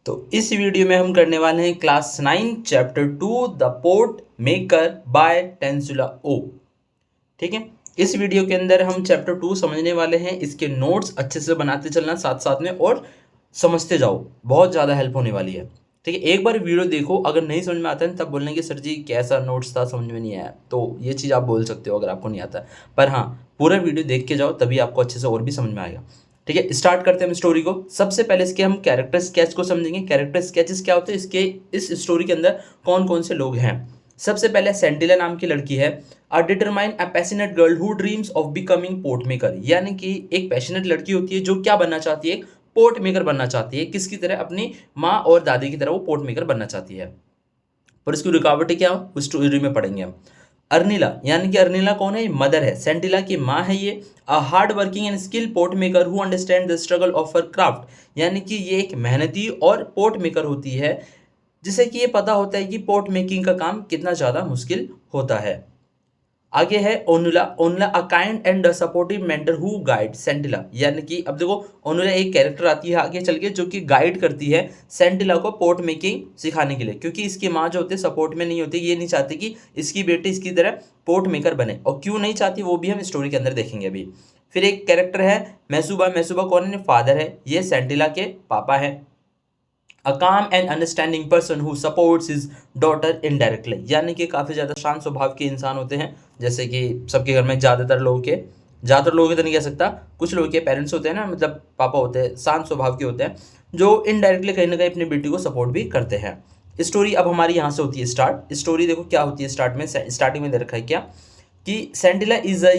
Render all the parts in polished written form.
तो इस वीडियो में हम करने वाले हैं class 9 chapter 2 the pot maker by Temsula Ao. ठीक है, इस वीडियो के अंदर हम चैप्टर 2 समझने वाले हैं। इसके नोट्स अच्छे से बनाते चलना साथ साथ में और समझते जाओ, बहुत ज़्यादा हेल्प होने वाली है। ठीक है, एक बार वीडियो देखो, अगर नहीं समझ में आता है तब बोलने कि सर जी कैसा नोट्स था, समझ में नहीं आया, तो ये चीज़ आप बोल सकते हो अगर आपको नहीं आता। पर हाँ, पूरा वीडियो देख के जाओ तभी आपको अच्छे से और भी समझ में आएगा। ठीक है, स्टार्ट करते हैं हम स्टोरी को। सबसे पहले इसके हम कैरेक्टर स्केच को समझेंगे। कैरेक्टर स्केचेस क्या होते हैं, इसके इस स्टोरी के अंदर कौन कौन से लोग हैं। सबसे पहले सेंटिला नाम की लड़की है। A determine a passionate girl who dreams of becoming pot maker, यानी कि एक पैशनेट लड़की होती है जो क्या बनना चाहती है, पोर्ट मेकर बनना चाहती है। किसकी तरह, अपनी माँ और दादी की तरह वो पोर्ट मेकर बनना चाहती है। पर इसकी रुकावटें क्या हो, उस स्टोरी में पढ़ेंगे हम। अर्निला, यानी कि अर्निला कौन है, मदर है, सेंटिला की माँ है ये। A hard working and skill port maker who understand the struggle of her craft, यानी कि ये एक मेहनती और पोर्ट मेकर होती है जिसे कि ये पता होता है कि पोर्ट मेकिंग का काम कितना ज़्यादा मुश्किल होता है। आगे है Onula. Onula a kind and supportive mentor who guide Sentila, यानी कि अब देखो ओनुला एक कैरेक्टर आती है आगे चल के जो कि गाइड करती है सेंटिला को पोर्ट मेकिंग सिखाने के लिए, क्योंकि इसकी माँ जो होती है सपोर्ट में नहीं होती, ये नहीं चाहती कि इसकी बेटी इसकी तरह पोर्ट मेकर बने, और क्यों नहीं चाहती वो भी हम स्टोरी के अंदर देखेंगे अभी। फिर एक कैरेक्टर है मैसूबा। मैसूबा कौन है, फादर है, ये सेंटिला के पापा है। अ काम and understanding person who supports his daughter indirectly, यानी कि काफ़ी ज़्यादा शांत स्वभाव के इंसान होते हैं, जैसे कि सबके घर में ज़्यादातर लोगों के तो नहीं कह सकता, कुछ लोगों के पेरेंट्स होते हैं ना, मतलब पापा होते हैं, शांत स्वभाव के होते हैं, जो इनडायरेक्टली कहीं ना कहीं अपनी बेटी को सपोर्ट भी करते हैं। स्टोरी अब हमारी यहाँ से होती है स्टार्ट। स्टोरी देखो क्या होती है, स्टार्टिंग में दे रखा है क्या कि Sentila is a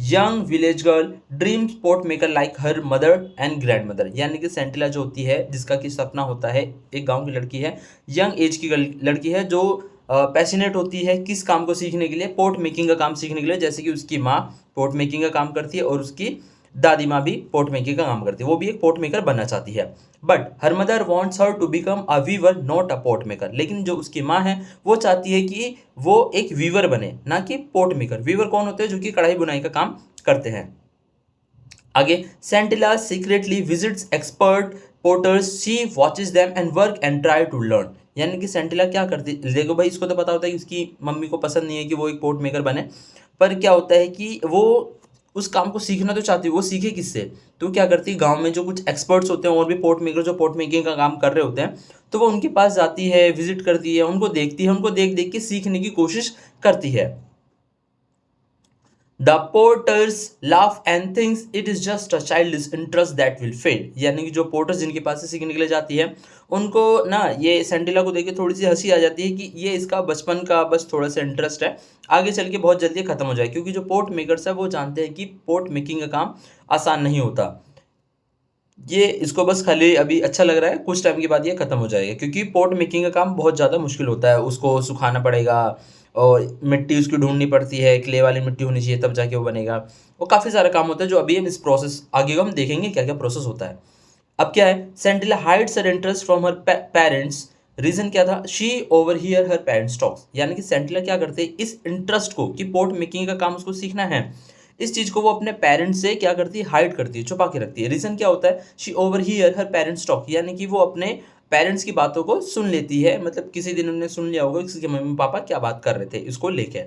young village girl dreams pot maker like her mother and grandmother, यानी कि सेंटिला जो होती है जिसका कि सपना होता है, एक गांव की लड़की है, यंग एज की लड़की है जो पैशनेट होती है किस काम को सीखने के लिए, पोर्ट मेकिंग का काम सीखने के लिए, जैसे कि उसकी माँ पोर्ट मेकिंग का काम करती है और उसकी दादी माँ भी पोर्ट मेकिंग का काम करती है, वो भी एक पोर्ट मेकर बनना चाहती है। बट हर mother wants her to become a weaver not a pot maker, लेकिन जो उसकी माँ है वो चाहती है कि वो एक वीवर बने, ना कि पोर्ट मेकर। वीवर कौन होते हैं, जो कि कढ़ाई बुनाई का काम करते हैं। आगे Sentila secretly visits expert potters, she watches them and work and try to learn, यानी कि सेंटिला क्या करती, देखो भाई इसको तो पता होता है कि उसकी मम्मी को पसंद नहीं है कि वो एक पोर्ट मेकर बने, पर क्या होता है कि वो उस काम को सीखना तो चाहती है, वो सीखे किससे, तो क्या करती है गांव में जो कुछ एक्सपर्ट्स होते हैं और भी पोर्ट मेकर जो पोर्ट मेकिंग का काम कर रहे होते हैं, तो वो उनके पास जाती है, विजिट करती है, उनको देखती है, उनको देख देख के सीखने की कोशिश करती है। The porters laugh and thinks it is just a childish interest that will fade, यानी कि जो पोर्टर्स जिनके पास से सीखने के लिए जाती है उनको ना ये सेंटिला को देख के थोड़ी सी हंसी आ जाती है कि ये इसका बचपन का बस थोड़ा सा इंटरेस्ट है, आगे चल के बहुत जल्दी खत्म हो जाए, क्योंकि जो पोर्ट मेकर्स है वो जानते हैं कि पोर्ट मेकिंग का काम आसान नहीं होता। ये इसको बस खाली अभी अच्छा लग रहा है, कुछ टाइम के बाद ये खत्म हो जाएगा, क्योंकि पोर्ट मेकिंग का काम बहुत ज़्यादा मुश्किल होता है, उसको सुखाना पड़ेगा और मिट्टी उसकी ढूंढनी पड़ती है, क्ले वाली मिट्टी होनी चाहिए तब जाके वो बनेगा, वो काफ़ी सारा काम होता है जो अभी हम इस प्रोसेस आगे हम देखेंगे क्या क्या प्रोसेस होता है। अब क्या है, Sentila hides her interest from her parents. Reason क्या था, she overhear her parents talks, यानी कि सेंटिला क्या करते हैं इस इंटरेस्ट को कि पोर्ट मेकिंग का काम उसको सीखना है, इस चीज को वो अपने पेरेंट्स से क्या करती है, हाइड करती है, छुपा के रखती है। रीजन क्या होता है, she overhear her parents talk, यानी कि वो अपने पेरेंट्स की बातों को सुन लेती है, मतलब किसी दिन उन्होंने सुन लिया होगा किसी के मम्मी पापा क्या बात कर रहे थे इसको लेके।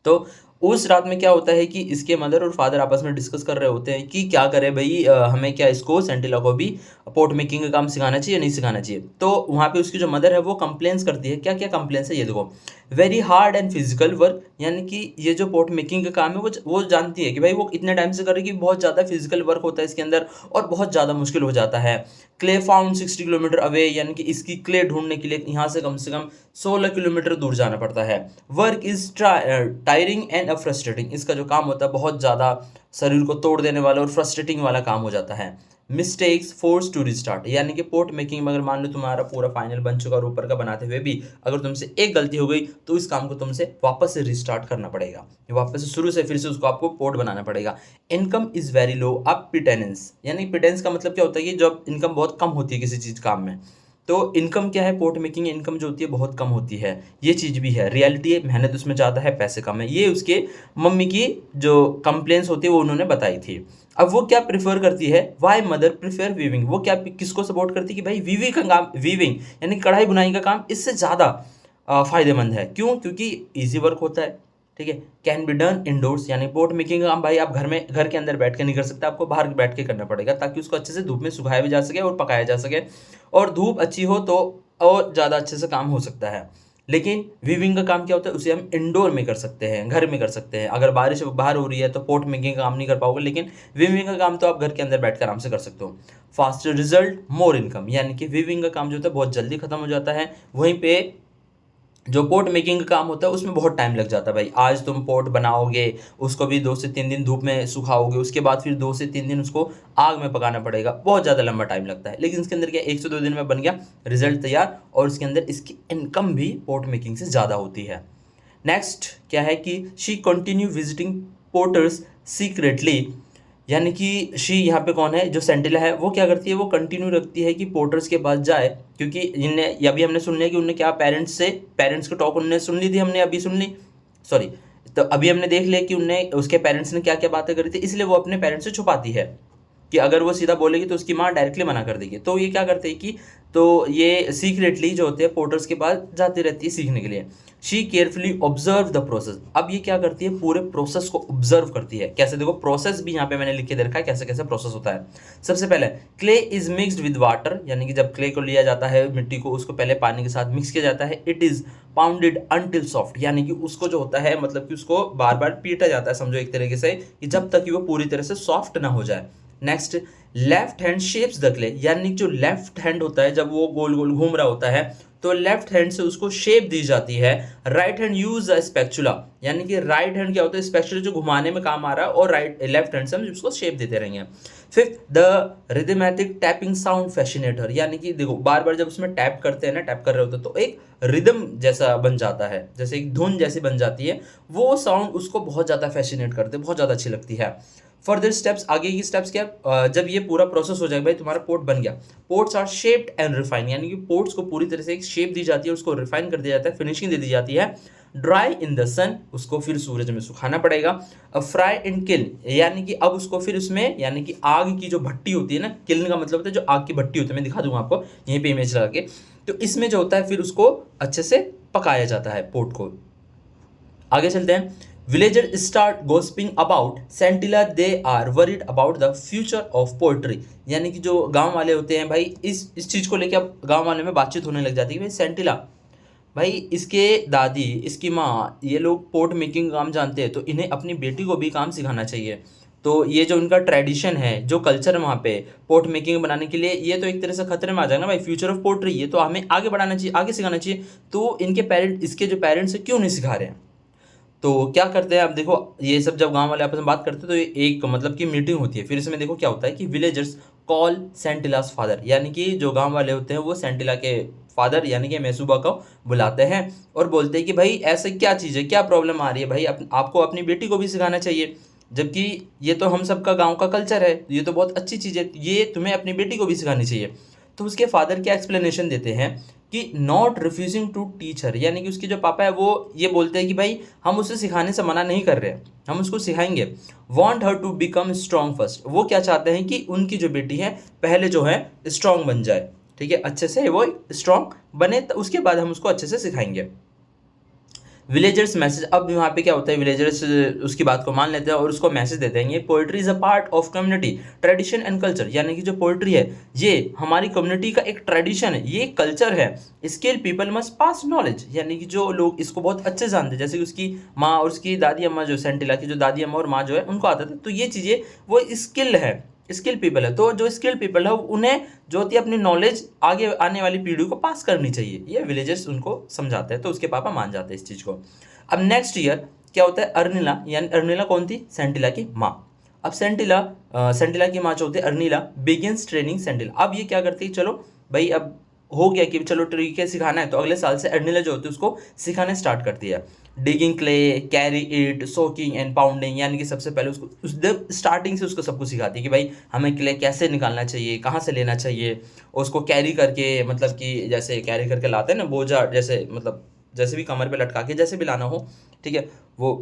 तो उस रात में क्या होता है कि इसके मदर और फादर आपस में डिस्कस कर रहे होते हैं कि क्या करें भाई, हमें क्या इसको सेंटिला को भी पोर्ट मेकिंग का काम सिखाना चाहिए या नहीं सिखाना चाहिए। तो वहाँ पे उसकी जो मदर है वो कंप्लेंट्स करती है। क्या क्या कंप्लेंट्स है ये देखो, very hard and physical work, यानी कि ये जो पोर्ट मेकिंग का काम है वो जानती है कि भाई वो इतने टाइम से कर रही है कि बहुत ज़्यादा फिजिकल वर्क होता है इसके अंदर और बहुत ज़्यादा मुश्किल हो जाता है। क्ले फाउंड 60 किलोमीटर अवे, यानी कि इसकी क्ले ढूंढने के लिए यहाँ से कम 16 किलोमीटर दूर जाना पड़ता है। Work is tiring and frustrating, इसका जो काम होता है बहुत ज़्यादा शरीर को तोड़ देने वाला और फ्रस्ट्रेटिंग वाला काम हो जाता है। मिस्टेक्स फोर्स टू रिस्टार्ट, यानी कि पोर्ट मेकिंग में अगर मान लो तुम्हारा पूरा फाइनल बन चुका और ऊपर का बनाते हुए भी अगर तुमसे एक गलती हो गई तो इस काम को तुमसे वापस से रिस्टार्ट करना पड़ेगा, वापस से शुरू से फिर से उसको आपको पोर्ट बनाना पड़ेगा। इनकम इज वेरी लो, अब पिटेंस, यानी पिटेंस का मतलब क्या होता है कि जब इनकम बहुत कम होती है किसी चीज़ काम में, तो इनकम क्या है, पोर्ट मेकिंग इनकम जो होती है बहुत कम होती है, ये चीज़ भी है, रियलिटी है, मेहनत उसमें ज़्यादा है, पैसे कम है, ये उसके मम्मी की जो कंप्लेंट्स होती है वो उन्होंने बताई थी। अब वो क्या प्रेफर करती है, वाई मदर प्रेफर वीविंग, वो क्या किसको सपोर्ट करती है कि भाई वीविंग का काम, वीविंग यानी कढ़ाई बुनाई का काम इससे ज़्यादा फायदेमंद है। क्यों? क्योंकि इजी वर्क होता है, ठीक है, कैन बी डन इंडोर्स, यानी पोट मेकिंग का काम भाई आप घर के अंदर बैठ के नहीं कर सकते, आपको बाहर बैठ के करना पड़ेगा ताकि उसको अच्छे से धूप में सुखाया भी जा सके और पकाया जा सके, और धूप अच्छी हो तो और ज़्यादा अच्छे से काम हो सकता है। लेकिन वीविंग का काम क्या होता है, उसे हम इंडोर में कर सकते हैं, घर में कर सकते हैं। अगर बारिश बाहर हो रही है तो पोट मेकिंग का काम नहीं कर पाओगे, लेकिन वीविंग का काम तो आप घर के अंदर बैठ कर आराम से कर सकते हो। फास्टर रिजल्ट मोर इनकम, यानी कि वीविंग का काम जो होता है बहुत जल्दी खत्म हो जाता है, वहीं पे जो पोट मेकिंग का काम होता है उसमें बहुत टाइम लग जाता है भाई। आज तुम पोट बनाओगे, उसको भी 2 से 3 दिन धूप में सुखाओगे, उसके बाद फिर 2 से 3 दिन उसको आग में पकाना पड़ेगा, बहुत ज़्यादा लंबा टाइम लगता है। लेकिन इसके अंदर क्या 1 से 2 दिन में बन गया, रिजल्ट तैयार, और इसके अंदर इसकी इनकम भी पोट मेकिंग से ज़्यादा होती है। नेक्स्ट क्या है कि she continue visiting porters secretly, यानी कि शी यहाँ पे कौन है, जो सेंटिला है, वो क्या करती है, वो कंटिन्यू रखती है कि पोर्टर्स के पास जाए, क्योंकि इन्हें अभी हमने सुन लिया कि उनने क्या पेरेंट्स की टॉक उनने सुन ली थी, हमने अभी सुन ली, सॉरी, तो अभी हमने देख लिया कि उनने उसके पेरेंट्स ने क्या क्या बातें करी थी, इसलिए वो अपने पेरेंट्स से छुपाती है कि अगर वो सीधा बोलेगी तो उसकी माँ डायरेक्टली मना कर देगी। तो ये क्या करते हैं कि तो ये सीक्रेटली जो होते हैं पोर्टर्स के पास जाती रहती है सीखने के लिए। She carefully observe the process, अब ये क्या करती है, पूरे प्रोसेस को ऑब्जर्व करती है। कैसे, देखो प्रोसेस भी यहाँ पे मैंने लिख के दे रखा है कैसे कैसे प्रोसेस होता है। सबसे पहले clay is mixed with water, यानी कि जब क्ले को लिया जाता है, मिट्टी को, उसको पहले पानी के साथ मिक्स किया जाता है। It is pounded until soft, यानी कि उसको जो होता है मतलब कि उसको बार बार पीटा जाता है, समझो एक तरीके से, कि जब तक कि वो पूरी तरह से सॉफ्ट ना हो जाए। Next, left hand shapes the clay, यानी जो लेफ्ट हैंड होता है जब वो गोल गोल घूम रहा होता है तो लेफ्ट हैंड से उसको शेप दी जाती है। Right hand use a spatula, यानी कि राइट हैंड क्या होता है, स्पैचुला जो घुमाने में काम आ रहा है, और लेफ्ट हैंड से हम उसको शेप देते रहेंगे। Fifth, the rhythmic tapping sound fascinate her, यानी कि देखो बार बार जब उसमें टैप करते हैं ना, टैप कर रहे होते हैं तो एक रिदम जैसा बन जाता है, जैसे एक धुन जैसी बन जाती है, वो साउंड उसको बहुत ज़्यादा फैसिनेट करते हैं, बहुत ज़्यादा अच्छी लगती है। फर्दर स्टेप्स, आगे की स्टेप्स क्या, जब ये पूरा प्रोसेस हो जाएगा भाई, तुम्हारा पोर्ट बन गया। Pots are shaped and refine, यानी कि पोर्ट्स को पूरी तरह से एक शेप दी जाती है, उसको रिफाइन कर दिया जाता है, फिनिशिंग दे दी जाती है। ड्राई इन द सन, उसको फिर सूरज में सुखाना पड़ेगा। फ्राई एंड किल, यानी कि अब उसको फिर उसमें, यानी कि आग की जो भट्टी होती है ना, किल्न का मतलब होता है जो आग की भट्टी होती है, मैं दिखा दूंगा आपको यहीं पे इमेज लगा के, तो इसमें जो होता है फिर उसको अच्छे से पकाया जाता है पोर्ट को। आगे चलते हैं। Villager start gossiping about Sentila, they are worried about the future of pottery, यानी कि जो गांव वाले होते हैं भाई, इस चीज़ को लेकर अब गांव वाले में बातचीत होने लग जाती है। भाई सेंटिला, भाई इसके दादी, इसकी माँ, ये लोग पोर्ट मेकिंग काम जानते हैं, तो इन्हें अपनी बेटी को भी काम सिखाना चाहिए। तो ये जो इनका ट्रेडिशन है, जो कल्चर है वहाँ पे पोर्ट मेकिंग बनाने के लिए, ये तो एक तरह से खतरे में आ जाएगा ना भाई, फ्यूचर ऑफ पोर्ट्री, ये तो हमें आगे बढ़ाना चाहिए, आगे सिखाना चाहिए। तो इनके पेरेंट, इसके जो पेरेंट्स है क्यों नहीं सिखा रहे हैं? तो क्या करते हैं, अब देखो ये सब जब गांव वाले आपस में बात करते हैं तो ये एक मतलब की मीटिंग होती है। फिर इसमें देखो क्या होता है कि विलेजर्स कॉल सेंटिलास फादर, यानी कि जो गांव वाले होते हैं वो सेंटिला के फादर यानी कि मैसूबा को बुलाते हैं और बोलते हैं कि भाई ऐसे क्या चीज़ है, क्या प्रॉब्लम आ रही है भाई, आपको अपनी बेटी को भी सिखाना चाहिए, जबकि ये तो हम सबका गाँव का कल्चर है, ये तो बहुत अच्छी चीज़ है, ये तुम्हें अपनी बेटी को भी सिखानी चाहिए। तो उसके फादर क्या एक्सप्लेनेशन देते हैं कि not refusing to teach her, यानी कि उसके जो पापा है वो ये बोलते हैं कि भाई हम उसे सिखाने से मना नहीं कर रहे हैं, हम उसको सिखाएंगे। Want her to become strong first, वो क्या चाहते हैं कि उनकी जो बेटी है पहले जो है स्ट्रॉन्ग बन जाए, ठीक है, अच्छे से वो स्ट्रॉन्ग बने, तो उसके बाद हम उसको अच्छे से सिखाएंगे। विलेजर्स मैसेज, अब वहाँ पे क्या होता है, विलेजर्स उसकी बात को मान लेते हैं और उसको मैसेज देते हैं, ये poetry is a part of community tradition and culture, यानी कि जो पोइट्री है ये हमारी कम्युनिटी का एक ट्रेडिशन है, ये कल्चर है। Skill people must pass knowledge, यानी कि जो लोग इसको बहुत अच्छे जानते हैं, जैसे कि उसकी माँ और उसकी दादी अम्मा, जो सेंटिला की जो दादी अम्मा और माँ जो है उनको आता था, तो ये चीज़ें वो स्किल है, स्किल पीपल है। तो जो स्किल पीपल है उन्हें जो होती है अपनी नॉलेज आगे आने वाली पीढ़ी को पास करनी चाहिए, ये विलेजर्स उनको समझाते हैं, तो उसके पापा मान जाते हैं इस चीज़ को। अब नेक्स्ट ईयर क्या होता है, अर्निला, यानी अर्निला कौन थी, सेंटिला की माँ। अब सेंटिला की माँ जो होती है अर्निला बिगिंस ट्रेनिंग सेंटिला, अब ये क्या करती है, चलो भाई अब हो गया कि चलो तरीके सिखाना है, तो अगले साल से अर्निला जो होती है उसको सिखाना स्टार्ट करती है। Digging clay, carry it, soaking and pounding, यानी कि सबसे पहले उसको स्टार्टिंग से उसको सब कुछ सिखाती है कि भाई हमें क्ले कैसे निकालना चाहिए, कहाँ से लेना चाहिए, और उसको कैरी करके, मतलब कि जैसे कैरी करके लाते हैं ना बोझा, जैसे मतलब जैसे भी कमर पे लटका के जैसे भी लाना हो, ठीक है, वो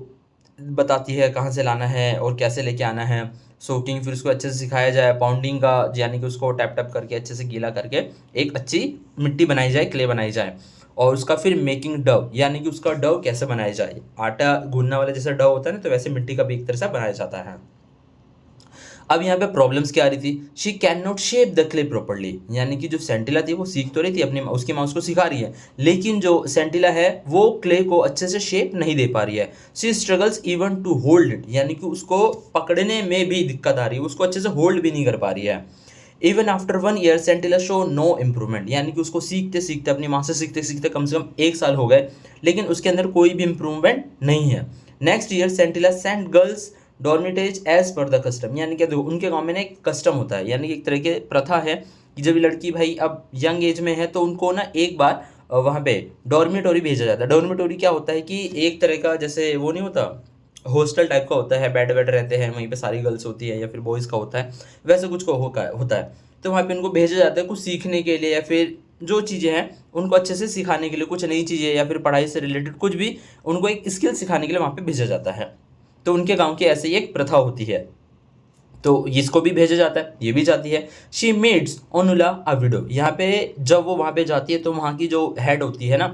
बताती है कहाँ से लाना है और कैसे लेके आना है। सोकिंग, फिर उसको अच्छे से सिखाया जाए, पाउंडिंग का यानी कि उसको टैप टैप करके अच्छे से गीला करके एक अच्छी मिट्टी बनाई जाए, क्ले बनाई जाए। और उसका फिर मेकिंग डव, यानी कि उसका डव कैसे बनाया जाए, आटा गूंदने वाला जैसा डव होता है ना, तो वैसे मिट्टी का भी एक तरह से बनाया जाता है। अब यहाँ पे प्रॉब्लम्स क्या आ रही थी, she can not shape the clay properly, यानी कि जो सेंटिला थी वो सीख तो रही थी, अपनी उसकी माँ उसको सिखा रही है, लेकिन जो सेंटिला है वो क्ले को अच्छे से शेप नहीं दे पा रही है। She struggles even to hold it, यानी कि उसको पकड़ने में भी दिक्कत आ रही है, उसको अच्छे से होल्ड भी नहीं कर पा रही है। Even after 1 year Sentila show no improvement, यानी कि उसको सीखते सीखते, अपनी माँ से सीखते सीखते कम से कम 1 साल हो गए, लेकिन उसके अंदर कोई भी इम्प्रूवमेंट नहीं है। Next year Sentila sent girls dormitories as per the custom, यानी कि देखो उनके गांव में ना एक कस्टम होता है, यानी कि एक तरह की प्रथा है कि जब लड़की भाई अब यंग एज में है तो उनको ना एक बार वहाँ पे डॉर्मिटोरी भेजा जाता है। डॉर्मिटोरी क्या होता है कि एक तरह का जैसे वो नहीं होता, हॉस्टल टाइप का होता है, बेड वेड रहते हैं वहीं पे, सारी गर्ल्स होती है या फिर बॉयज़ का होता है, वैसे कुछ को होता है। तो वहाँ पे उनको भेजा जाता है कुछ सीखने के लिए, या फिर जो चीज़ें हैं उनको अच्छे से सिखाने के लिए, कुछ नई चीज़ें या फिर पढ़ाई से रिलेटेड कुछ भी उनको एक स्किल सिखाने के लिए वहाँ पे भेजा जाता है। तो उनके गांव की ऐसे ही एक प्रथा होती है, तो इसको भी भेजा जाता है, ये भी जाती है। शी मेड्स ओनुला अ विडो, यहाँ पे जब वो वहाँ पे जाती है तो वहाँ की जो हेड होती है ना,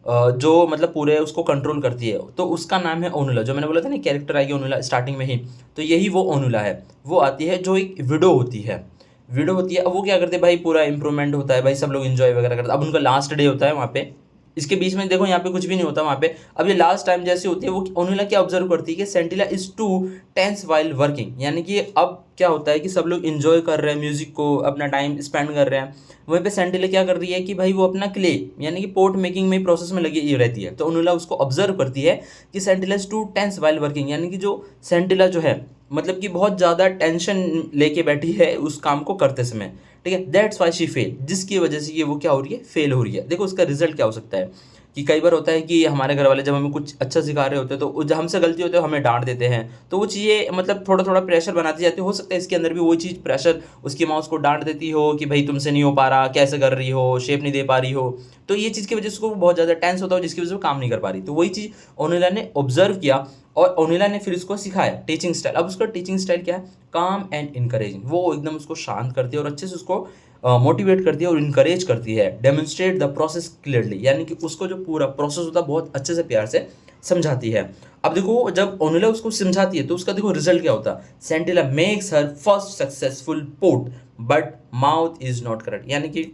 जो मतलब पूरे उसको कंट्रोल करती है, तो उसका नाम है ओनुला। जो मैंने बोला था ना कैरेक्टर आएगी ओनुला स्टार्टिंग में ही, तो यही वो ओनुला है। वो आती है जो एक विडो होती है, विडो होती है। अब वो क्या करते हैं भाई, पूरा इंप्रूवमेंट होता है भाई, सब लोग इन्जॉय वगैरह करते हैं। अब उनका लास्ट डे होता है वहाँ पे, इसके बीच में देखो यहाँ पे कुछ भी नहीं होता वहाँ पे। अब ये लास्ट टाइम जैसी होती है, वो ओनुला क्या ऑब्जर्व करती है कि Sentila is too tense while working, यानी कि अब क्या होता है कि सब लोग इन्जॉय कर रहे हैं म्यूजिक को, अपना टाइम स्पेंड कर रहे हैं, वहीं पे सेंटिला क्या कर रही है कि भाई वो अपना क्ले यानी कि पोर्ट मेकिंग में प्रोसेस में लगी रहती है। तो ओनुला उसको ऑब्जर्व करती है कि Sentila is too tense while working, यानी कि जो सेंटिला जो है मतलब कि बहुत ज़्यादा टेंशन लेके बैठी है उस काम को करते समय, ठीक है। दैट्स वाई शी फेल, जिसकी वजह से ये वो क्या हो रही है, फेल हो रही है। देखो उसका रिजल्ट क्या हो सकता है कि कई बार होता है कि हमारे घर वाले जब हमें कुछ अच्छा सिखा रहे होते हैं तो जब हमसे गलती होती है तो हमें डांट देते हैं, तो वो चीज़ें मतलब थोड़ा थोड़ा प्रेशर बनाती जाती है। हो सकता है इसके अंदर भी वही चीज़ प्रेशर, उसकी माँ उसको डांट देती हो कि भाई तुमसे नहीं हो पा रहा, कैसे कर रही हो, शेप नहीं दे पा रही हो, तो ये चीज़ की वजह से उसको बहुत ज़्यादा टेंस होता हो, जिसकी वजह से वो काम नहीं कर पा रही। तो वही चीज़ ओनिला ने ऑब्जर्व किया और ओनिला ने फिर उसको सिखाया टीचिंग स्टाइल। अब उसका टीचिंग स्टाइल क्या है, काम एंड इनकरेजिंग, वो एकदम उसको शांत करती है और अच्छे से उसको मोटिवेट करती है और इनकरेज करती है। डेमोन्स्ट्रेट द प्रोसेस क्लियरली, यानी कि उसको जो पूरा प्रोसेस होता है बहुत अच्छे से प्यार से समझाती है। अब देखो जब ओनिला उसको समझाती है तो उसका देखो रिजल्ट क्या होता है, Sentila makes her first successful pot but mouth is not correct, यानी कि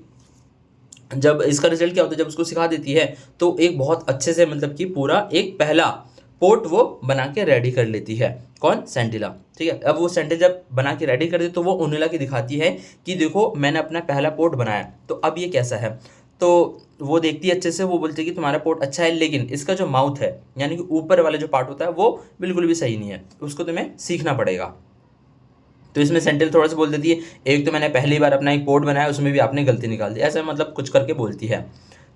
जब इसका रिजल्ट क्या होता है, जब उसको सिखा देती है तो एक बहुत अच्छे से मतलब कि पूरा एक पहला पोर्ट वो बना के रेडी कर लेती है। कौन, सेंटिला, ठीक है। अब वो सेंटिला जब बना के रेडी कर दे तो वो ओनिला की दिखाती है कि देखो मैंने अपना पहला पोर्ट बनाया, तो अब ये कैसा है। तो वो देखती है अच्छे से, वो बोलती है कि तुम्हारा पोर्ट अच्छा है, लेकिन इसका जो माउथ है यानी कि ऊपर वाला जो पार्ट होता है वो बिल्कुल भी सही नहीं है, उसको तुम्हें सीखना पड़ेगा। तो इसमें सेंटिल थोड़ा सा बोल देती है, एक तो मैंने पहली बार अपना एक पोर्ट बनाया उसमें भी आपने गलती निकाल दी, ऐसा मतलब कुछ करके बोलती है।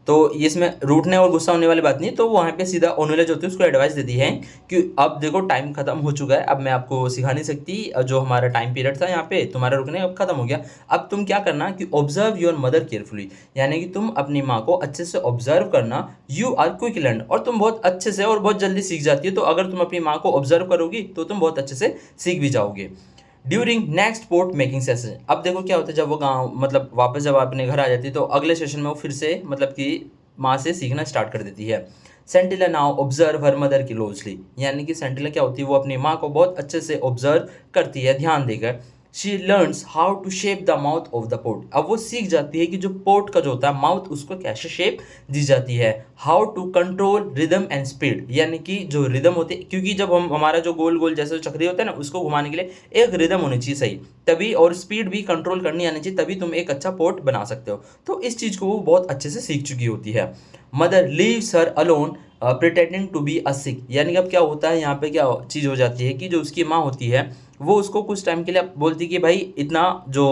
तो इसमें रूठने और गुस्सा होने वाली बात नहीं, तो वहाँ पे सीधा ओनुला जो होती है उसको एडवाइस देती है कि अब देखो टाइम खत्म हो चुका है, अब मैं आपको सिखा नहीं सकती, जो हमारा टाइम पीरियड था यहाँ पे तुम्हारा रुकने अब खत्म हो गया। अब तुम क्या करना कि ऑब्जर्व योर मदर केयरफुली, यानी कि तुम अपनी माँ को अच्छे से ऑब्जर्व करना। यू आर क्विक लर्न, और तुम बहुत अच्छे से और बहुत जल्दी सीख जाती है, तो अगर तुम अपनी माँ को ऑब्जर्व करोगी तो तुम बहुत अच्छे से सीख भी जाओगे। During next port making session, अब देखो क्या होता है, जब वो गाँव मतलब वापस जब अपने घर आ जाती है तो अगले सेशन में वो फिर से मतलब कि माँ से सीखना स्टार्ट कर देती है। Sentila now observe her mother closely, यानी कि सेंटिला क्या होती है, वो अपनी माँ को बहुत अच्छे से ऑब्जर्व करती है ध्यान देकर। She learns how to shape the mouth of the pot, अब वो सीख जाती है कि जो पोर्ट का जो होता है माउथ उसको कैसे शेप दी जाती है। How to control rhythm and speed, यानी कि जो रिदम होते हैं, क्योंकि जब हम हमारा जो गोल गोल जैसे चक्री होता है ना उसको घुमाने के लिए एक रिदम होनी चाहिए सही, तभी, और स्पीड भी कंट्रोल करनी आनी चाहिए, तभी तुम एक अच्छा पोर्ट बना सकते हो। तो इस चीज़ को वो बहुत अच्छे से सीख चुकी होती है। Mother leaves her alone pretending to be a sick, यानी कि अब क्या होता है यहाँ पे क्या चीज़ हो जाती है कि जो उसकी माँ होती है वो उसको कुछ टाइम के लिए बोलती है कि भाई इतना जो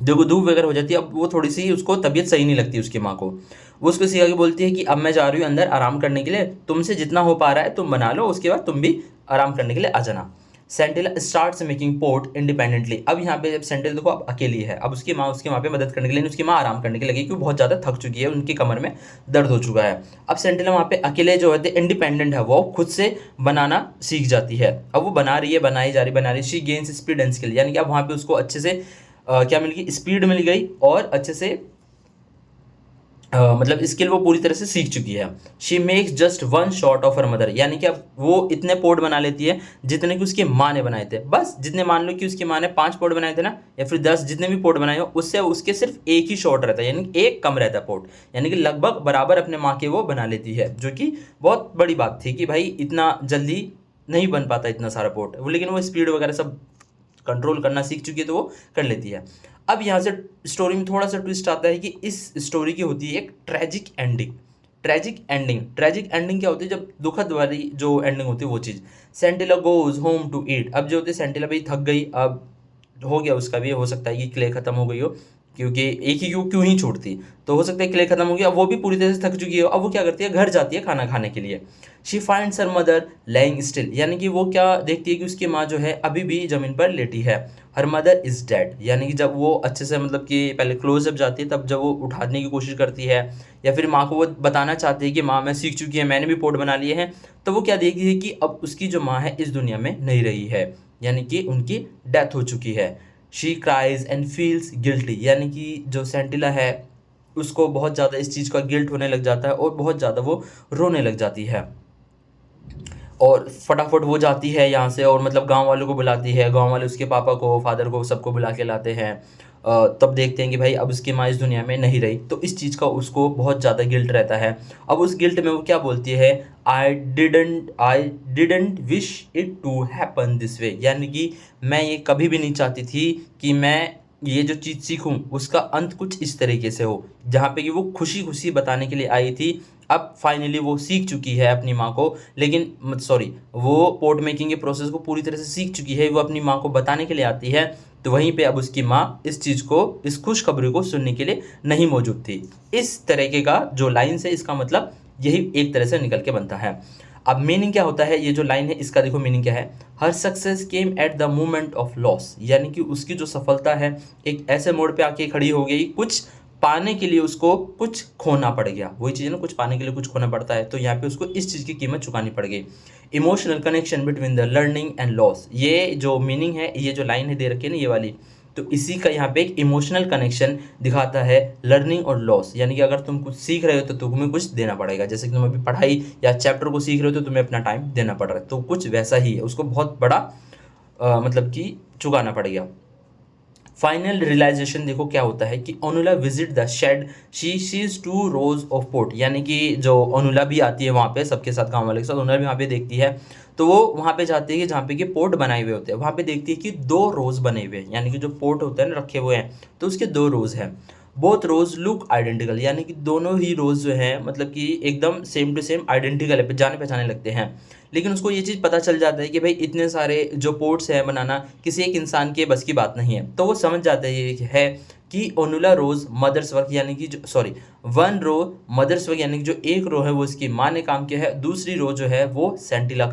जो धूप वगैरह हो जाती है, अब वो थोड़ी सी उसको तबीयत सही नहीं लगती उसकी माँ को। वो उसको सिखा के बोलती है कि अब मैं जा रही हूँ अंदर आराम करने के लिए, तुमसे जितना हो पा रहा है तुम बना लो, उसके बाद तुम भी आराम करने के लिए आ जाना। सेंटिला स्टार्ट्स मेकिंग पोर्ट इंडिपेंडेंटली। अब यहाँ पे जब सेंटिला देखो अब अकेली है, अब उसकी माँ उसके वहाँ पे मदद करने के लिए, उसकी माँ आराम करने के लगी क्योंकि बहुत ज़्यादा थक चुकी है, उनकी कमर में दर्द हो चुका है। अब सेंटिला वहाँ पे अकेले जो है इंडिपेंडेंट है, वो खुद से बनाना सीख जाती है। अब वो बना रही है, बना रही she gains speed and skill, यानी कि अब वहाँ पे उसको अच्छे से क्या मिल गई, स्पीड मिल गई और अच्छे से मतलब स्किल वो पूरी तरह से सीख चुकी है। She makes just one shot of her mother, यानी कि अब वो इतने पोर्ट बना लेती है जितने कि उसकी माँ ने बनाए थे। बस जितने, मान लो कि उसकी माँ ने 5 पोर्ट बनाए थे ना, या फिर 10, जितने भी पोर्ट बनाए हो उससे उसके सिर्फ एक ही शॉट रहता है, यानी एक कम रहता है पोर्ट, यानी कि लगभग बराबर अपने माँ के वो बना लेती है, जो कि बहुत बड़ी बात थी कि भाई इतना जल्दी नहीं बन पाता इतना सारा पोर्ट, लेकिन वो स्पीड वगैरह सब कंट्रोल करना सीख चुकी है तो वो कर लेती है। अब यहाँ से स्टोरी में थोड़ा सा ट्विस्ट आता है कि इस स्टोरी की होती है एक ट्रेजिक एंडिंग। ट्रेजिक एंडिंग क्या होती है, जब दुखद वाली जो एंडिंग होती है वो चीज़। सेंटिला गोज होम टू ईट, अब जो होती है सेंटिला भाई थक गई, अब हो गया उसका भी, हो सकता है कि क्ले खत्म हो गई हो, क्योंकि एक ही क्यों ही छोड़ती, तो हो सकता है क्ले खत्म हो गया, अब वो भी पूरी तरह से थक चुकी है। अब वो क्या करती है, घर जाती है खाना खाने के लिए। She finds her mother laying still, यानी कि वो क्या देखती है कि उसकी माँ जो है अभी भी ज़मीन पर लेटी है। हर मदर इज़ डेड, यानी कि जब वो अच्छे से मतलब कि पहले क्लोज जब जाती है, तब जब वो उठाने की कोशिश करती है या फिर माँ को वो बताना चाहती है कि माँ मैं सीख चुकी है, मैंने भी पोर्ट बना लिए हैं, तो वो क्या देखती है कि अब उसकी जो माँ है इस दुनिया में नहीं रही है, यानी कि उनकी डेथ हो चुकी है। She cries and feels guilty, यानी कि जो सेंटिला है उसको बहुत ज़्यादा इस चीज़ का गिल्ट होने लग जाता है और बहुत ज़्यादा वो रोने लग जाती है। और फटाफट वो जाती है यहाँ से और मतलब गांव वालों को बुलाती है, गांव वाले उसके पापा को, फादर को, सबको बुला के लाते हैं। तब देखते हैं कि भाई अब उसकी माँ इस दुनिया में नहीं रही, तो इस चीज़ का उसको बहुत ज़्यादा गिल्ट रहता है। अब उस गिल्ट में वो क्या बोलती है, I didn't wish it to happen this way, यानी कि मैं ये कभी भी नहीं चाहती थी कि मैं ये जो चीज़ सीखूं उसका अंत कुछ इस तरीके से हो, जहाँ पे कि वो खुशी खुशी बताने के लिए आई थी, अब फाइनली वो सीख चुकी है अपनी माँ को, लेकिन सॉरी वो पोर्ट मेकिंग के प्रोसेस को पूरी तरह से सीख चुकी है, वो अपनी माँ को बताने के लिए आती है, तो वहीं पे अब उसकी माँ इस चीज़ को, इस खुशखबरी को सुनने के लिए नहीं मौजूद थी। इस तरीके का जो लाइन्स है इसका मतलब यही एक तरह से निकल के बनता है। अब मीनिंग क्या होता है, ये जो लाइन है इसका देखो मीनिंग क्या है, her success came at the moment of loss, यानी कि उसकी जो सफलता है एक ऐसे मोड़ पे आके खड़ी हो गई, कुछ पाने के लिए उसको कुछ खोना पड़ गया, वही चीज़ है ना, कुछ पाने के लिए कुछ खोना पड़ता है, तो यहाँ पे उसको इस चीज़ की कीमत चुकानी पड़ गई। Emotional connection between the learning and loss, ये जो मीनिंग है, ये जो लाइन है दे रखी है ना ये वाली, तो इसी का यहाँ पे एक इमोशनल कनेक्शन दिखाता है लर्निंग और लॉस, यानी कि अगर तुम कुछ सीख रहे हो तो तुम्हें कुछ देना पड़ेगा, जैसे कि तुम अभी पढ़ाई या चैप्टर को सीख रहे हो तो तुम्हें अपना टाइम देना पड़ रहा है, तो कुछ वैसा ही है, उसको बहुत बड़ा मतलब कि चुकाना पड़ेगा। फाइनल रियलाइजेशन देखो क्या होता है कि Anula visit the shed, she sees 2 rows of pot, यानी कि जो अनुला भी आती है वहाँ पे सबके साथ, गाँव वाले के साथ, अनुला भी वहाँ पे देखती है, तो वो वहाँ पे जाती है कि जहाँ पे कि पोर्ट बनाए हुए होते हैं, वहाँ पे देखती है कि 2 रोज बने हुए हैं, यानी कि जो पोर्ट होते हैं ना रखे हुए हैं, तो उसके 2 रोज हैं। बोथ रोज लुक आइडेंटिकल, यानी कि दोनों ही रोज जो हैं मतलब कि एकदम सेम टू सेम आइडेंटिकल है, जाने पहचाने लगते हैं। लेकिन उसको ये चीज़ पता चल जाता है कि भाई इतने सारे जो पोर्ट्स हैं बनाना किसी एक इंसान के बस की बात नहीं है, तो वो समझ जाता है कि ओनुला रोज मदर्स वर्क, यानी कि जो सॉरी 1 रो मदर्स वर्क, यानी कि जो एक रो है वो इसकी माँ ने काम किया है, दूसरी रो जो है वो सेंटिला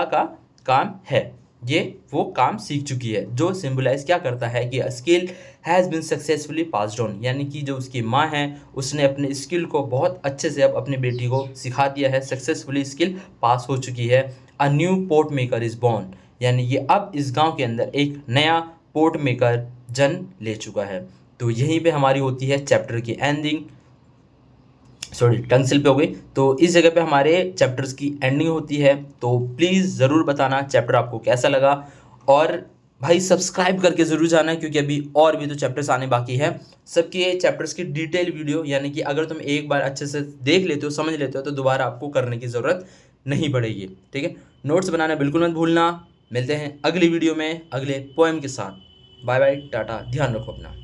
का काम है, ये वो काम सीख चुकी है, जो सिंबलाइज क्या करता है कि skill has been successfully passed on, यानी कि जो उसकी माँ है उसने अपने स्किल को बहुत अच्छे से अब अपनी बेटी को सिखा दिया है, सक्सेसफुली स्किल पास हो चुकी है। A new port maker is born, यानी कि अब इस गांव के अंदर एक नया पोर्ट मेकर जन्म ले चुका है। तो यहीं पे हमारी होती है चैप्टर की एंडिंग, सॉरी टंग स्लिप हो गई, तो इस जगह पे हमारे चैप्टर्स की एंडिंग होती है। तो प्लीज़ ज़रूर बताना चैप्टर आपको कैसा लगा, और भाई सब्सक्राइब करके ज़रूर जाना क्योंकि अभी और भी तो चैप्टर्स आने बाकी है। सबके चैप्टर्स की डिटेल वीडियो, यानी कि अगर तुम एक बार अच्छे से देख लेते हो, समझ लेते हो, तो दोबारा आपको करने की ज़रूरत नहीं पड़ेगी, ठीक है। नोट्स बनाना बिल्कुल मत भूलना। मिलते हैं अगली वीडियो में अगले पोएम के साथ। बाय बाय, टाटा, ध्यान रखो अपना।